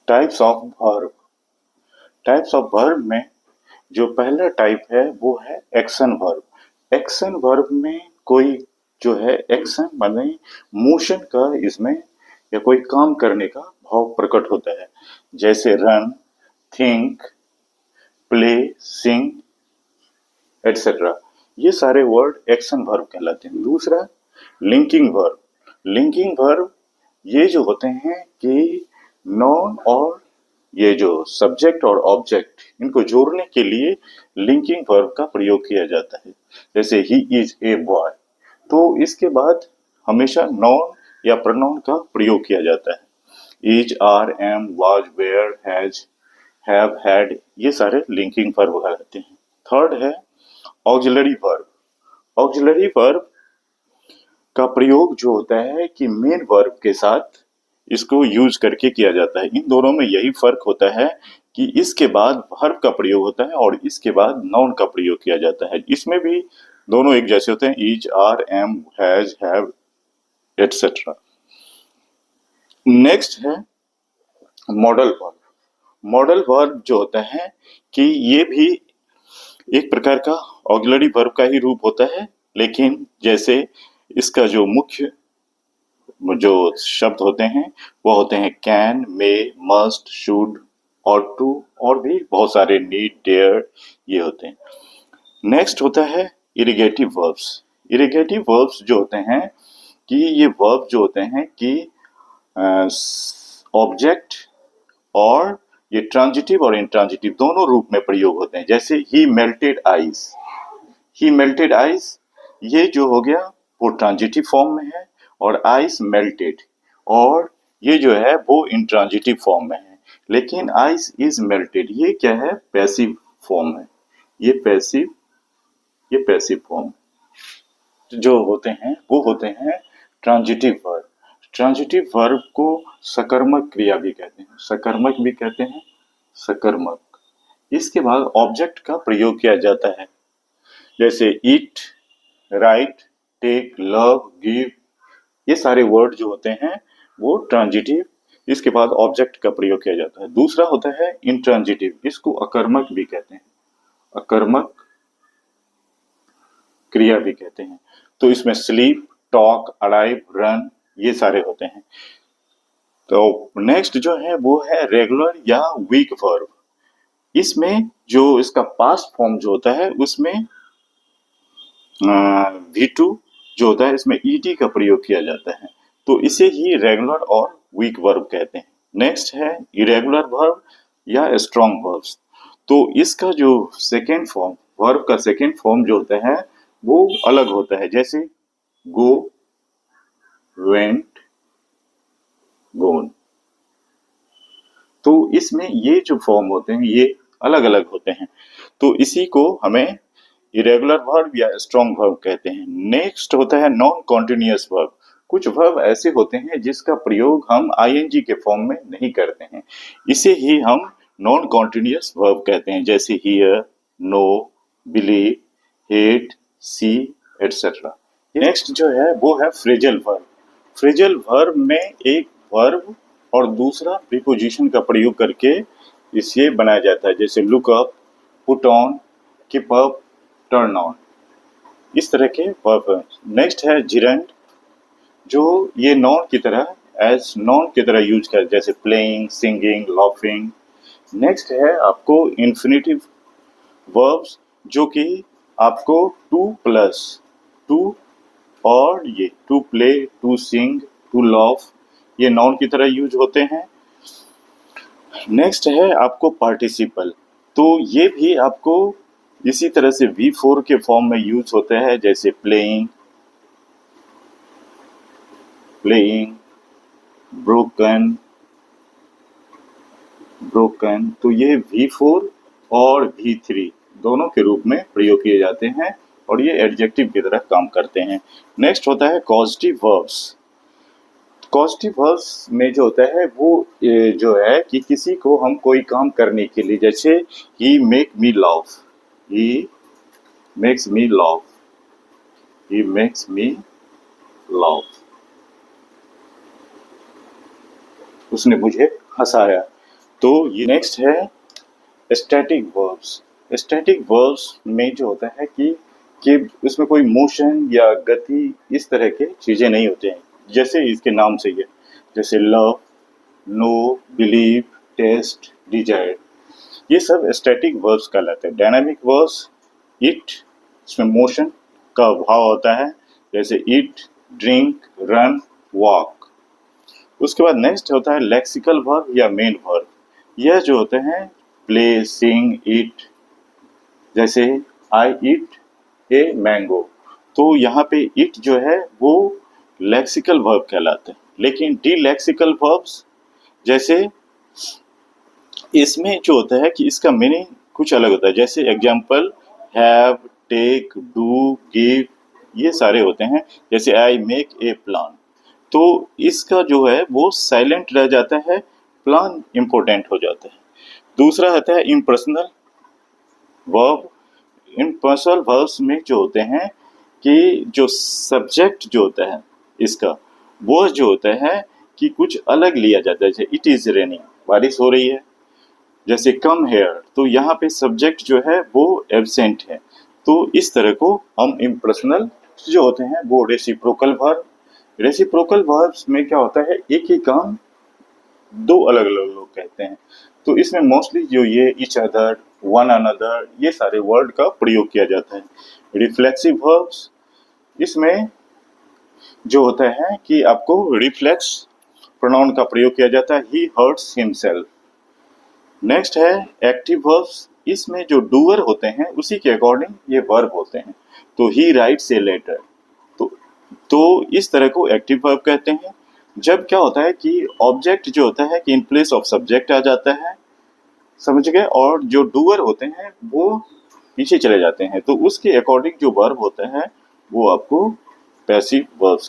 Types of verb. Types of verb में जो पहला टाइप है वो है एक्शन वर्ब। एक्शन वर्ब में कोई जो है एक्शन माने मोशन का इसमें या कोई काम करने का भाव प्रकट होता है, जैसे रन, थिंक, प्ले, सिंग एटसेट्रा। ये सारे वर्ड एक्शन वर्ब कहलाते हैं। दूसरा लिंकिंग वर्ब। लिंकिंग वर्ब ये जो होते हैं कि नॉन और ये जो सब्जेक्ट और ऑब्जेक्ट इनको जोड़ने के लिए लिंकिंग वर्ब का प्रयोग किया जाता है, जैसे ही इज ए बॉय। तो इसके बाद हमेशा नॉन या प्रोनाउन का प्रयोग किया जाता है। Is, are, am, was, were, has, have, had, ये सारे लिंकिंग वर्ब कहलाते हैं। थर्ड है ऑक्सिलरी वर्ब। ऑक्सिलरी वर्ब का प्रयोग जो होता है कि मेन वर्ब के साथ इसको यूज करके किया जाता है। इन दोनों में यही फर्क होता है कि इसके बाद वर्ब का प्रयोग होता है और इसके बाद नाउन का प्रयोग किया जाता है। इसमें भी दोनों एक जैसे होते हैं, is, are, am, has, have etcetera. Next है मॉडल वर्ब। मॉडल वर्ब जो होता है कि ये भी एक प्रकार का ऑक्सिलरी वर्ब का ही रूप होता है, लेकिन जैसे इसका जो मुख्य जो शब्द होते हैं वो होते हैं can, may, must, should, ought to और भी बहुत सारे नीड, डेयर, ये होते हैं। नेक्स्ट होता है इरिगेटिव वर्ब्स। इरिगेटिव वर्ब्स जो होते हैं कि ये वर्ब जो होते हैं कि ऑब्जेक्ट और ये ट्रांजिटिव और इंट्रांजिटिव दोनों रूप में प्रयोग होते हैं, जैसे ही मेल्टेड आइस। ही मेल्टेड आइस ये जो हो गया वो ट्रांजिटिव फॉर्म में है, और आइस मेल्टेड और ये जो है वो इंट्रांजिटिव फॉर्म में है। लेकिन आइस इज मेल्टेड ये क्या है, पैसिव फॉर्म है। ये पैसिव फॉर्म जो होते हैं वो होते हैं ट्रांजिटिव वर्ब। ट्रांजिटिव वर्ब को सकर्मक क्रिया भी कहते हैं, सकर्मक भी कहते हैं, सकर्मक। इसके बाद ऑब्जेक्ट का प्रयोग किया जाता है, जैसे ईट, राइट, टेक, लव, गिव, ये सारे वर्ड जो होते हैं वो ट्रांजिटिव, इसके बाद ऑब्जेक्ट का प्रयोग किया जाता है। दूसरा होता है इंट्रांजिटिव, इसको अकर्मक भी कहते हैं, अकर्मक क्रिया भी कहते हैं। तो इसमें स्लीप, टॉक, अराइव, रन, ये सारे होते हैं। तो नेक्स्ट जो है वो है रेगुलर या वीक वर्ब। इसमें जो इसका पास्ट फॉर्म जो होता है उसमें V2 जो होता है इसमें ED का प्रयोग किया जाता है, तो इसे ही रेगुलर और वीक वर्ब कहते हैं। नेक्स्ट है इरेगुलर वर्ब या स्ट्रॉन्ग वर्ब्स। तो इसका जो सेकेंड फॉर्म, वर्ब का सेकेंड फॉर्म जो होता है वो अलग होता है, जैसे गो, वेंट, गोन। तो इसमें ये जो फॉर्म होते हैं ये अलग अलग होते हैं, तो इसी को हमें इरेगुलर वर्ब या स्ट्रॉन्ग वर्ब कहते हैं। नेक्स्ट होता है नॉन कॉन्टिन्यूअस वर्ब। कुछ वर्ब ऐसे होते हैं जिसका प्रयोग हम आईएनजी के फॉर्म में नहीं करते हैं, इसे ही हम नॉन कॉन्टिन्यूअस वर्ब कहते हैं, जैसे hear, know, believe, hate, see etcetera. Next जो है वो है फ्रेजल वर्ब। फ्रेजल वर्ब में एक वर्ब और दूसरा प्रीपोजिशन का प्रयोग करके इसे बनाया जाता है, जैसे look up, put on, keep up, turn on, इस तरह के वर्ब। नेक्स्ट है जिरंड, जो ये नॉन की तरह एज नॉन की तरह यूज कर, जैसे प्लेइंग, सिंगिंग, लाफिंग। नेक्स्ट है आपको इन्फिनिटिव वर्ब्स, जो कि आपको टू प्लस टू और ये to play, to sing, to laugh, ये नॉन की तरह यूज होते हैं। नेक्स्ट है आपको पार्टिसिपल, तो ये भी आपको इसी तरह से V4 के फॉर्म में यूज होता है, जैसे प्लेइंग, प्लेइंग, ब्रोकन, ब्रोकन। तो ये V4 और V3 दोनों के रूप में प्रयोग किए जाते हैं और ये एडजेक्टिव की तरह काम करते हैं। नेक्स्ट होता है कॉजेटिव वर्ब्स। कॉजेटिव वर्ब्स में जो होता है वो जो है कि किसी को हम कोई काम करने के लिए, जैसे ही make me laugh, he makes me laugh, he makes me laugh, उसने मुझे हंसाया। तो ये नेक्स्ट है स्टैटिक वर्ब्स। स्टैटिक वर्ब्स में जो होता है कि उसमें कोई मोशन या गति इस तरह के चीजें नहीं होते हैं, जैसे इसके नाम से ही है, जैसे love, know, believe, taste, desire, ये सब स्टैटिक वर्ब्स कहलाते हैं। डायनामिक वर्ब्स, इट, इसमें मोशन का भाव होता है, जैसे ईट, ड्रिंक, रन, वॉक। उसके बाद नेक्स्ट होता है लेक्सिकल वर्ब या मेन वर्ब। यह जो होते हैं प्ले, सिंग, ईट, जैसे आई ईट ए मैंगो, तो यहाँ पे इट जो है वो लेक्सिकल वर्ब कहलाते हैं। लेकिन डी लेक्सिकल वर्ब्स, जैसे इसमें जो होता है कि इसका मीनिंग कुछ अलग होता है, जैसे example have, take, do, give, ये सारे होते हैं। जैसे आई मेक ए प्लान, तो इसका जो है वो साइलेंट रह जाता है, प्लान इंपॉर्टेंट हो जाता है। दूसरा आता है इम्पर्सनल वर्ब। इम्पर्सनल वर्ब्स में जो होते हैं कि जो सब्जेक्ट जो होता है इसका, वो जो होता है कि कुछ अलग लिया जाता है, जैसे इट इज रेनिंग, बारिश हो रही है। जैसे कम हेयर, तो यहाँ पे सब्जेक्ट जो है वो एब्सेंट है। तो इस तरह को हम इम्पर्सनल जो होते हैं वो रेसिप्रोकल वर्ब। रेसिप्रोकल वर्ब्स में क्या होता है, एक ही काम दो अलग अलग लोग कहते हैं, तो इसमें मोस्टली जो ये ईच अदर, वन अनदर, ये सारे वर्ड का प्रयोग किया जाता है। रिफ्लेक्सिव वर्ब्स, इसमें जो होता है कि आपको रिफ्लेक्स प्रोनाउन का प्रयोग किया जाता है, ही हर्ट्स हिमसेल्फ। नेक्स्ट है एक्टिव वर्ब्स। इसमें जो डूअर होते हैं उसी के अकॉर्डिंग ये वर्ब होते हैं, तो ही राइट्स ए लेटर, तो इस तरह को एक्टिव वर्ब कहते हैं। जब क्या होता है कि ऑब्जेक्ट जो होता है कि इन प्लेस ऑफ सब्जेक्ट आ जाता है, समझ गए, और जो डूअर होते हैं वो पीछे चले जाते हैं, तो उसके अकॉर्डिंग जो वर्ब होता है वो आपको पैसिव वर्ब्स